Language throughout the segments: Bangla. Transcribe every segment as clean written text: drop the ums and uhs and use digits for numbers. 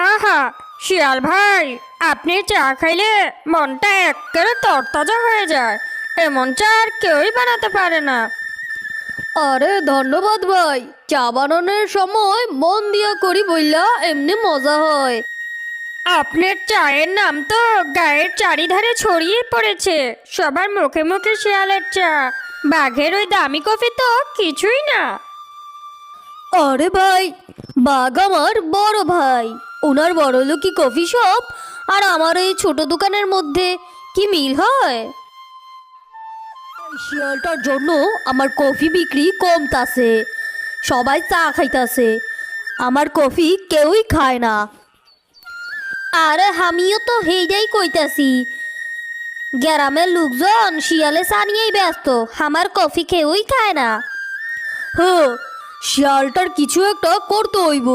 আহা, শিয়াল ভাই, আপনি চা খাইলে মনটা একেবারে তরতাজা হয়ে যায়। এমন চা আর কেউই বানাতে পারে না। আরে ধন্যবাদ ভাই, চা বানানোর সময় মন দিয়া করি বইলা এমনি মজা হয়। আপনার চায়ের নাম তো গায়ের চারিধারে ছড়িয়ে পড়েছে। সবার মুখে মুখে শিয়ালের চা। বাঘের ওই দামি কফি তো কিছুই না। আরে ভাই, বাঘ আমার বড় ভাই, ওনার বড়লোকি কফি শপ আর আমার এই ছোট দোকানের মধ্যে কি মিল হয়? শিয়ালটার জন্য আমার কফি বিক্রি কমতাছে, সবাই চা খাইতাছে, আমার কফি কেউই খায় না। আরে আমিও তো হেইটাই কইতাছি, গ্রামের লোকজন শিয়ালে চা নিয়েই ব্যস্ত, আমার কফি কেউই খায় না। হ্যাঁ, শিয়ালটার কিছু একটা করতে হইব,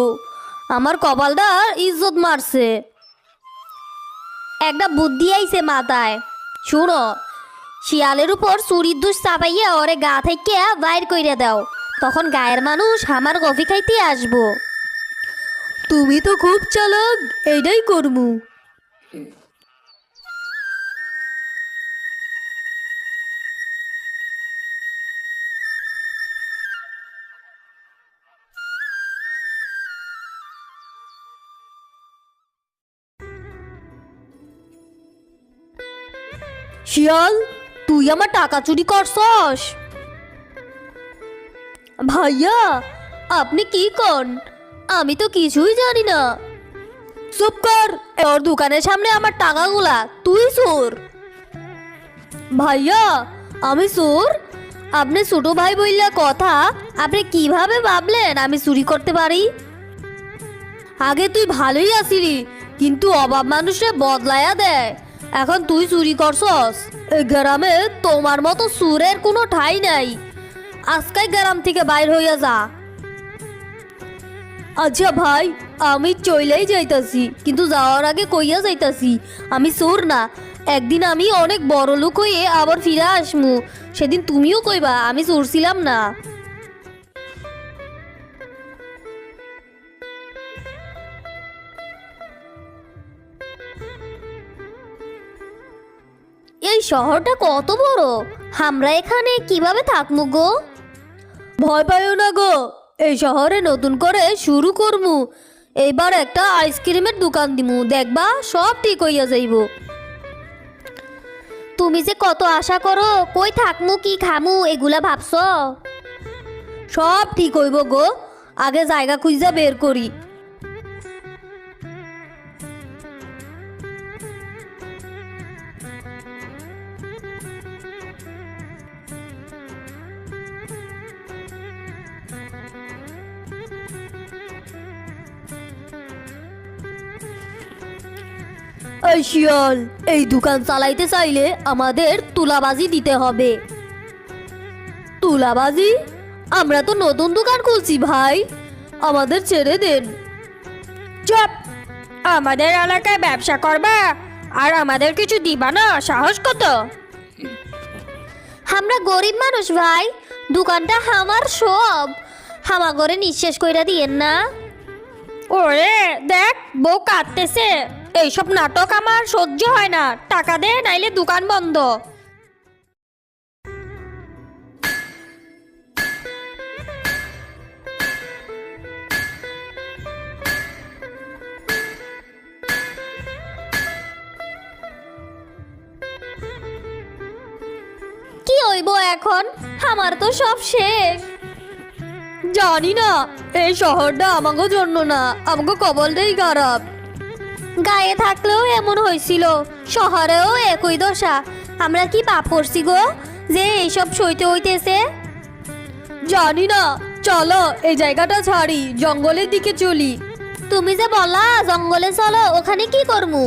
আমার কপালটার ইজ্জত মারছে। একটা বুদ্ধি আইছে মাথায়, শুনো, শিয়ালের উপর চুরির দোষ চাপাইয়া ওরে গা থেকে বাইর কইরা দাও, তখন গায়ের মানুষ আমার কফি খাইতে আসবো। তুমি তো খুব চালাক, এইটাই করমু। শিয়াল, তুই আমার টাকা চুরি করছস? ভাইয়া, আপনি কি কন? আমি তো কিছুই জানি না। চুপ কর, ওর দোকানের সামনে আমার টাকাগুলা, তুই চোর। ভাইয়া, আমি চোর? আপনি ছোট ভাই বললে কথা, আপনি কিভাবে ভাবলেন আমি চুরি করতে পারি? আগে তুই ভালোই আছিলি, কিন্তু অভাব মানুষে বদলায়া দেয়। এখন তুই চুরি করছস, এই গ্রামে তোমার মতো চুরের কোনো ঠাঁই নাই। আজকাই গ্রাম থেকে বাইর হইয়া যা। আচ্ছা ভাই, আমি চইলেই যাইতাছি, কিন্তু যাওয়ার আগে কইয়া যাইতাছি আমি চোর না। একদিন আমি অনেক বড় লোক হয়ে আবার ফিরে আসমু, সেদিন তুমিও কইবা আমি চোর ছিলাম না। এই শহরটা কত বড়, আমরা এখানে কিভাবে থাকবো গো? ভয় পাইও না গো, এই শহরে নতুন করে শুরু করমু। এইবার একটা আইসক্রিমের দোকান দিমু, দেখবা সব ঠিক হইয়া যাইব। তুমি যে কত আশা করো, কই থাকমু কি খামু এগুলা ভাবছ? সব ঠিক হইব গো, আগে জায়গা খুঁজা বের করি। এই শিয়াল, এই দোকান চালাইতে চাইলে আমাদের তুলাবাজি দিতে হবে। তুলাবাজি? আমরা তো নতুন দোকান খুলছি ভাই, আমাদের ছেড়ে দেন। চুপ! আমাদের এলাকায় ব্যবসা করবা আর আমাদের কিছু দিবা না, সাহস কত? আমরা গরিব মানুষ ভাই, দোকানটা আমার সব, হামা করে নিঃশেষ কইরা দিয়েন না। ওরে দেখ, বউ কাঁদতেছে। এইসব নাটক আমার সহ্য হয় না, টাকা দে নাইলে দোকান বন্ধ। কি হইব এখন, আমার তো সব শেষ। জানি না, এই শহরটা আমাকে জন্য না, আমাকে কবলটাই খারাপ। গায়ে থাকলেও এমন হয়েছিল, শহরেও একই দশা। আমরা কি পাপ করছি গো যে এইসব সইতে হইতেছে? জানি না, চলো এই জায়গাটা ছাড়ি, জঙ্গলের দিকে চলি। তুমি যে বলা জঙ্গলে চলো, ওখানে কি করমু?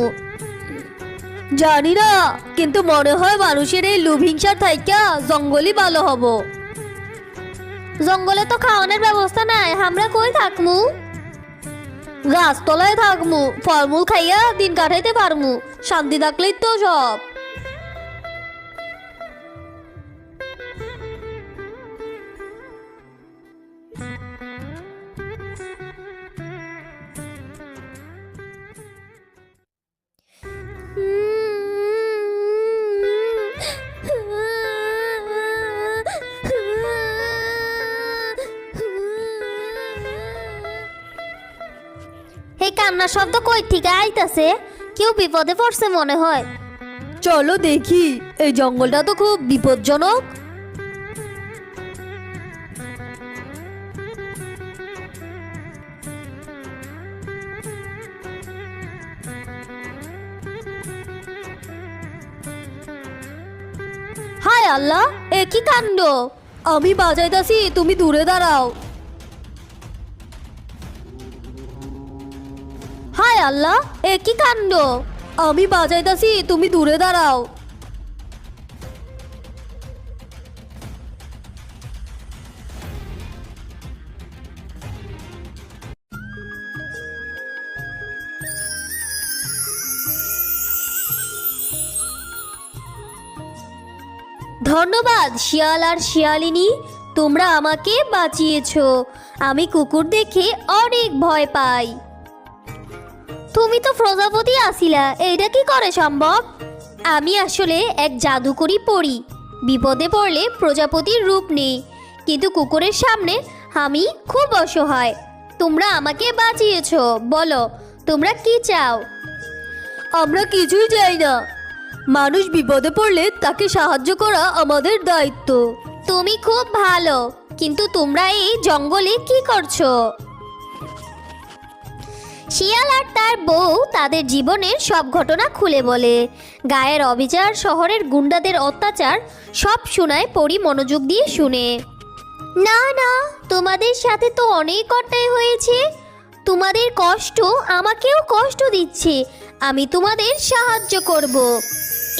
জানি না, কিন্তু মনে হয় মানুষের এই লোভ হিংসার থাইকা জঙ্গলই ভালো হব। জঙ্গলে তো খাওয়ানোর ব্যবস্থা নাই, আমরা কই থাকমু? গাছতলায় থাকমু, ফলমূল খাইয়া দিন কাটাইতে পারমু। শান্তি থাকলেই তো সব। এই কান্নার শব্দ কই থেকে আইতাছে? কেউ বিপদে পড়ছে মনে হয়। চলো দেখি, এই জঙ্গলটা তো খুব বিপজ্জনক। হায় আল্লাহ, এ কি কাণ্ড! আমি বাজাইতাছি, তুমি দূরে দাঁড়াও। হায় আল্লাহ, এ কি কাণ্ড! আমি বাজাইতাছি, তুমি দূরে দাঁড়াও। ধন্যবাদ শিয়াল আর শিয়ালিনী, তোমরা আমাকে বাঁচিয়েছো। আমি কুকুর দেখে অনেক ভয় পাই। তুমি তো প্রজাপতি আসিলা, এইটা কি করে সম্ভব? আমি আসলে এক জাদুকরি পড়ি। বিপদে পড়লে প্রজাপতির রূপ নেই, কিন্তু কুকুরের সামনে আমি খুব অসহায়। তোমরা আমাকে বাঁচিয়েছো, বলো তোমরা কি চাও? আমরা কিছুই চাই না। মানুষ বিপদে পড়লে তাকে সাহায্য করা আমাদের দায়িত্ব। তুমি খুব ভালো, কিন্তু তোমরা এই জঙ্গলে কি করছো? শিয়াল আর তার বউ তাদের জীবনের সব ঘটনা খুলে বলে। গায়ের অবিচার, শহরের গুন্ডাদের অত্যাচার সব শোনায় পরি মনোযোগ দিয়ে শুনে। না না, তোমাদের সাথে তো অনেক অন্যায় হয়েছে। তোমাদের কষ্ট আমাকেও কষ্ট দিচ্ছে। আমি তোমাদের সাহায্য করব।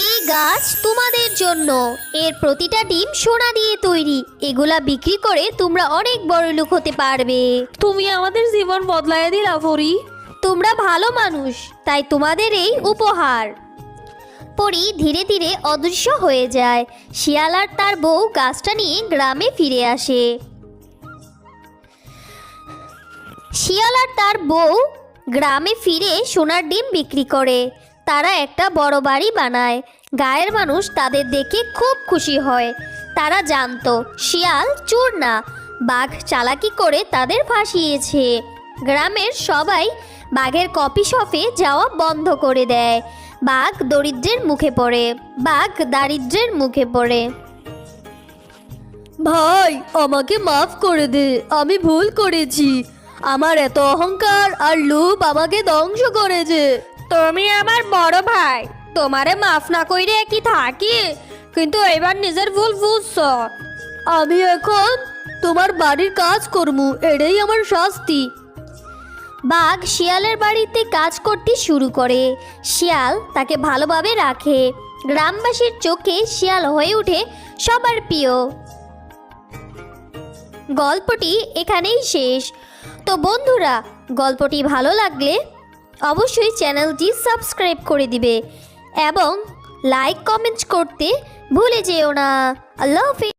এই গাছ তোমাদের জন্য, এর প্রতিটা ডিম সোনা দিয়ে তৈরি। এগুলা বিক্রি করে তোমরা অনেক বড় লোক হতে পারবে। তুমি আমাদের জীবন বদলায় দিলা পরি। তোমরা ভালো মানুষ, তাই তোমাদের এই উপহার। পরি ধীরে ধীরে অদৃশ্য হয়ে যায়। শিয়াল আর তার বউ গাছটা নিয়ে গ্রামে ফিরে আসে। শিয়াল আর তার বউ গ্রামে ফিরে সোনার ডিম বিক্রি করে। তারা একটা বড় বাড়ি বানায়। গায়ের মানুষ তাদের দেখে খুব খুশি হয়। তারা জানতো শিয়াল চোর না, বাঘ চালাকি করে তাদের ফাঁসিয়েছে। গ্রামের সবাই বাঘের কফি শপে যাওয়া বন্ধ করে দেয়। বাঘ দারিদ্র্যের মুখে পড়ে। ভাই, আমাকে মাফ করে দে, আমি ভুল করেছি। আমার এত অহংকার আর লোভ আমাকে ধ্বংস করেছে। তুমি আমার বড় ভাই, তোমারে মাফ না কইরে কি থাকি, কিন্তু এবার নিজের ভুল বুঝছো। আমি এখন তোমার বাড়ির কাজ করবো, এটাই আমার শাস্তি। বাঘ শিয়ালের বাড়িতে কাজ করতে শুরু করে। শিয়াল তাকে ভালোভাবে রাখে। গ্রামবাসীর চোখে শিয়াল হয়ে ওঠে সবার প্রিয়। গল্পটি এখানেই শেষ। তো বন্ধুরা, গল্পটি ভালো লাগলে অবশ্যই চ্যানেলটি সাবস্ক্রাইব করে দিবে এবং লাইক কমেন্ট করতে ভুলে যেও না। আল্লাহ হাফেজ।